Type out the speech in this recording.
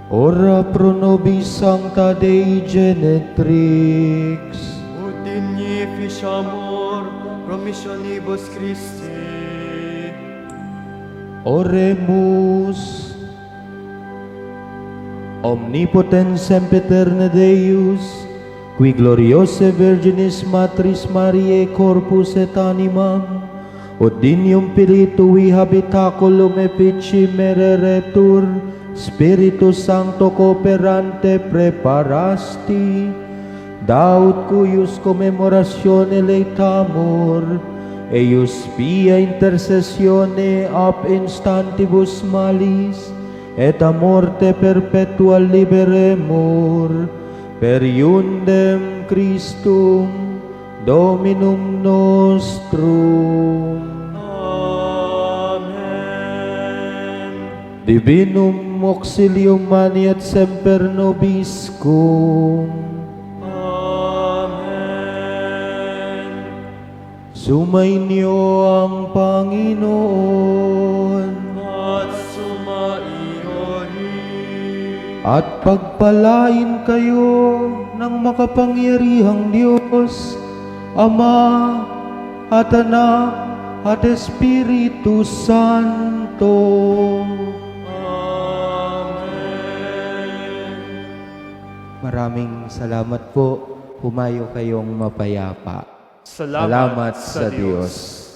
Ora pro nobis Sancta Dei Genetrix. Ut dignificiamur promissionibus Christi. Oremus. Omnipotens sempiterne Deus, qui gloriose Virginis Matris Mariae corpus et animam, Odinium Spiritui habitaculum epici mereretur, Spiritus Sancto cooperante preparasti, Daud cuius commemoratione leitamur, eius pia intercessione ab instantibus malis, et a morte perpetua liberemur, per iundem Christum Dominum nostrum. Amen. Divinum auxilium mani et semper nobiscum. Amen. Sumainyo ang Panginoon, At sumaiyo rin. at pagpalain kayo ng makapangyarihang Diyos, Ama at Anak at Espiritu Santo. Amen. Maraming salamat po. Humayo kayong mapayapa. Salamat Sa Diyos.